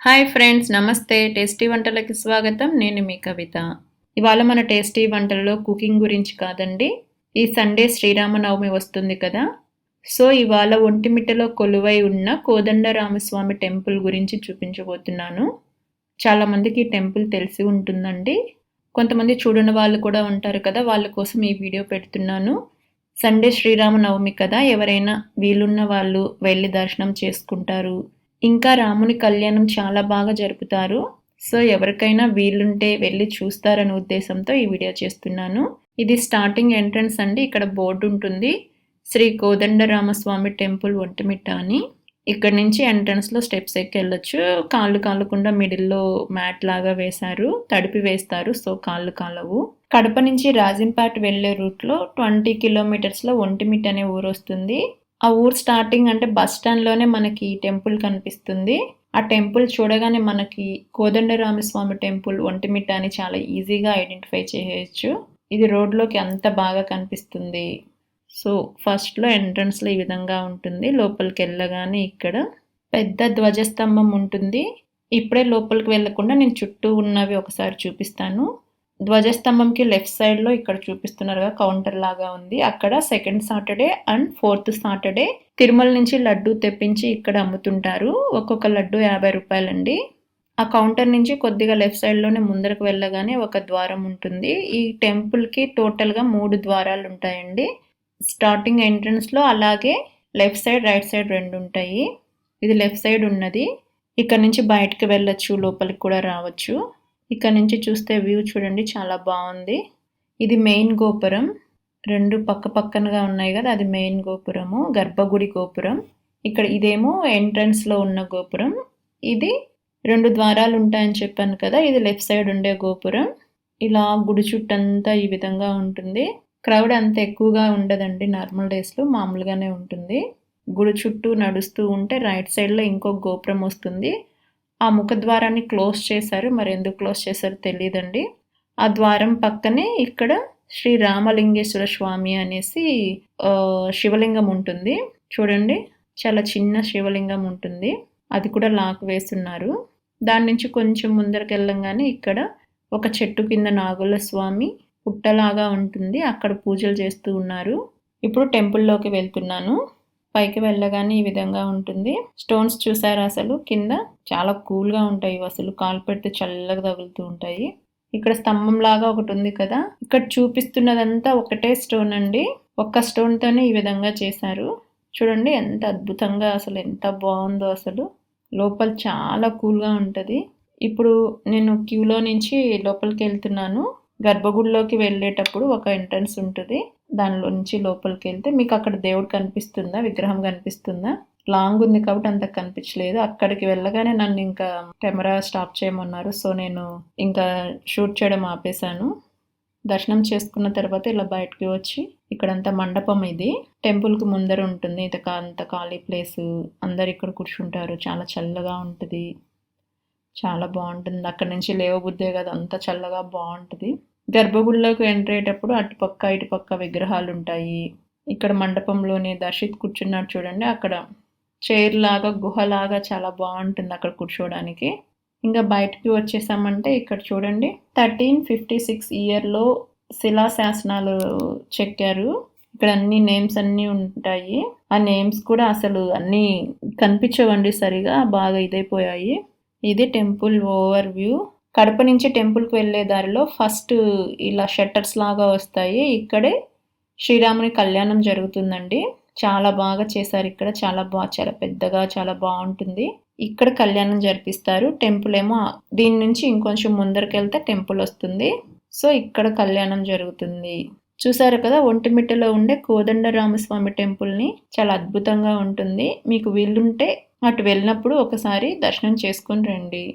Hi friends, నమస్తే. Tasty వంటలకి స్వాగతం. నేను మీ కవిత. ఇవాళ మన టేస్టీ వంటల్లో కుకింగ్ గురించి కాదండి. ఈ సండే శ్రీరామనవమి వస్తుంది కదా. సో ఇవాళ ఒంటిమిట్టలో కొలువై ఉన్న కోదండరామస్వామి టెంపుల్ గురించి చూపించబోతున్నాను. చాలామందికి ఈ టెంపుల్ తెలిసి ఉంటుందండి. కొంతమంది చూడని వాళ్ళు కూడా ఉంటారు కదా, వాళ్ళ కోసం ఈ వీడియో పెడుతున్నాను. సండే శ్రీరామనవమి కదా, ఎవరైనా వీలున్న వాళ్ళు వెళ్ళి దర్శనం చేసుకుంటారు. ఇంకా రాముని కళ్యాణం చాలా బాగా జరుపుతారు. సో ఎవరికైనా వీలుంటే వెళ్ళి చూస్తారనే ఉద్దేశంతో ఈ వీడియో చేస్తున్నాను. ఇది స్టార్టింగ్ ఎంట్రన్స్ అండి. ఇక్కడ బోర్డు ఉంటుంది, శ్రీ కోదండరామస్వామి టెంపుల్ ఒంటిమిట్ట అని. ఇక్కడ నుంచి ఎంట్రన్స్లో స్టెప్స్ ఎక్కి వెళ్ళొచ్చు. కాళ్ళు కాలకుండా మిడిల్లో మ్యాట్ లాగా వేశారు, తడిపి వేస్తారు, సో కాళ్ళు కాలవు. కడప నుంచి రాజంపేట వెళ్లే రూట్లో 20 కిలోమీటర్స్లో ఒంటిమిట్ట అనే ఊరు వస్తుంది. ఆ ఊరు స్టార్టింగ్ అంటే బస్ స్టాండ్లోనే మనకి టెంపుల్ కనిపిస్తుంది. ఆ టెంపుల్ చూడగానే మనకి కోదండరామస్వామి టెంపుల్ ఒంటిమిట్ట అని చాలా ఈజీగా ఐడెంటిఫై చేయొచ్చు. ఇది రోడ్లోకి అంత బాగా కనిపిస్తుంది. సో ఫస్ట్లో ఎంట్రన్స్లో ఈ విధంగా ఉంటుంది. లోపలికి వెళ్ళగానే ఇక్కడ పెద్ద ధ్వజస్తంభం ఉంటుంది. ఇప్పుడే లోపలికి వెళ్ళకుండా నేను చుట్టూ ఉన్నవి ఒకసారి చూపిస్తాను. ధ్వజస్తంభంకి లెఫ్ట్ సైడ్లో ఇక్కడ చూపిస్తున్నారుగా కౌంటర్ లాగా ఉంది. అక్కడ second Saturday and fourth Saturday Tirumala నుంచి లడ్డు తెప్పించి ఇక్కడ అమ్ముతుంటారు. ఒక్కొక్క లడ్డు 50 రూపాయలండి. ఆ కౌంటర్ నుంచి కొద్దిగా లెఫ్ట్ సైడ్లోనే ముందరకు వెళ్ళగానే ఒక ద్వారం ఉంటుంది. ఈ టెంపుల్కి టోటల్గా 3 ద్వారాలు ఉంటాయండి. స్టార్టింగ్ ఎంట్రన్స్లో అలాగే లెఫ్ట్ సైడ్ రైట్ సైడ్ 2 ఉంటాయి. ఇది లెఫ్ట్ సైడ్ ఉన్నది. ఇక్కడ నుంచి బయటకు వెళ్ళొచ్చు, లోపలికి కూడా రావచ్చు. ఇక్కడ నుంచి చూస్తే వ్యూ చూడండి, చాలా బాగుంది. ఇది మెయిన్ గోపురం. 2 పక్క పక్కనగా ఉన్నాయి కదా, అది మెయిన్ గోపురము, గర్భగుడి గోపురం. ఇక్కడ ఇదేమో ఎంట్రన్స్లో ఉన్న గోపురం. ఇది 2 ద్వారాలు ఉంటాయని చెప్పాను కదా, ఇది లెఫ్ట్ సైడ్ ఉండే గోపురం. ఇలా గుడి చుట్టంతా ఈ విధంగా ఉంటుంది. క్రౌడ్ అంత ఎక్కువగా ఉండదండి, నార్మల్ డేస్లో మామూలుగానే ఉంటుంది. గుడి చుట్టూ నడుస్తూ ఉంటే రైట్ సైడ్లో ఇంకో గోపురం వస్తుంది. ఆ ముఖద్వారాన్ని క్లోజ్ చేశారు, మరి ఎందుకు క్లోజ్ చేశారో తెలియదండి. ఆ ద్వారం పక్కనే ఇక్కడ శ్రీ రామలింగేశ్వర స్వామి అనేసి శివలింగం ఉంటుంది. చూడండి, చాలా చిన్న శివలింగం ఉంటుంది. అది కూడా లాక్ వేస్తున్నారు. దాని నుంచి కొంచెం ముందరికి వెళ్ళంగానే ఇక్కడ ఒక చెట్టు కింద నాగుల స్వామి పుట్టలాగా ఉంటుంది, అక్కడ పూజలు చేస్తూ ఉన్నారు. ఇప్పుడు టెంపుల్లోకి వెళ్తున్నాను. పైకి వెళ్ళగానే ఈ విధంగా ఉంటుంది. స్టోన్స్ చూసారా, అసలు కింద చాలా కూల్గా ఉంటాయి. అసలు కాలు పెడితే చల్లగా తగులుతూ ఉంటాయి. ఇక్కడ స్తంభం లాగా ఒకటి ఉంది కదా, ఇక్కడ చూపిస్తున్నదంతా ఒకటే స్టోన్ అండి. ఒక్క స్టోన్తోనే ఈ విధంగా చేశారు. చూడండి ఎంత అద్భుతంగా, అసలు ఎంత బాగుందో. అసలు లోపల చాలా కూల్గా ఉంటుంది. ఇప్పుడు నేను క్యూలో నుంచి లోపలికి వెళ్తున్నాను. గర్భగుడిలోకి వెళ్ళేటప్పుడు ఒక ఎంట్రన్స్ ఉంటుంది, దానిలో నుంచి లోపలికి వెళ్తే మీకు అక్కడ దేవుడు కనిపిస్తుందా, విగ్రహం కనిపిస్తుందా? లాంగ్ ఉంది కాబట్టి అంత కనిపించలేదు. అక్కడికి వెళ్ళగానే నన్ను ఇంకా కెమెరా స్టాప్ చేయమన్నారు. సో నేను ఇంకా షూట్ చేయడం ఆపేశాను. దర్శనం చేసుకున్న తర్వాత ఇలా బయటకు వచ్చి ఇక్కడంతా మండపం, ఇది టెంపుల్కి ముందర ఉంటుంది. అంత ఖాళీ ప్లేస్, అందరు ఇక్కడ కూర్చుంటారు. చాలా చల్లగా ఉంటుంది, చాలా బాగుంటుంది. అక్కడి నుంచి లేవబుద్దే కదా, అంత చల్లగా బాగుంటుంది. గర్భగుడిలోకి ఎంటర్ అయ్యేటప్పుడు అటుపక్క ఇటుపక్క విగ్రహాలు ఉంటాయి. ఇక్కడ మండపంలోనే దర్శిత్ కూర్చున్నాడు చూడండి, అక్కడ చైర్ లాగా గుహలాగా చాలా బాగుంటుంది అక్కడ కూర్చోవడానికి. ఇంకా బయటికి వచ్చేసామంటే ఇక్కడ చూడండి 1356 ఇయర్లో శిలాశాసనాలు చెక్కారు. ఇక్కడ అన్ని నేమ్స్ అన్నీ ఉంటాయి. ఆ నేమ్స్ కూడా అసలు అన్నీ కనిపించవండి సరిగా, బాగా ఇదైపోయాయి. ఇది టెంపుల్ ఓవర్ వ్యూ. కడప నుంచి టెంపుల్కి వెళ్ళే దారిలో ఫస్ట్ ఇలా షట్టర్స్ లాగా వస్తాయి. ఇక్కడే శ్రీరాముని కళ్యాణం జరుగుతుందండి. చాలా బాగా చేశారు ఇక్కడ, చాలా పెద్దగా చాలా బాగుంటుంది. ఇక్కడ కళ్యాణం జరిపిస్తారు. టెంపుల్ ఏమో దీని నుంచి ఇంకొంచెం ముందరికి వెళ్తే టెంపుల్ వస్తుంది. సో ఇక్కడ కళ్యాణం జరుగుతుంది. చూసారు కదా, ఒంటిమిట్టలో ఉండే కోదండరామస్వామి టెంపుల్ని, చాలా అద్భుతంగా ఉంటుంది. మీకు వీలుంటే అటు వెళ్ళినప్పుడు ఒకసారి దర్శనం చేసుకొని రండి.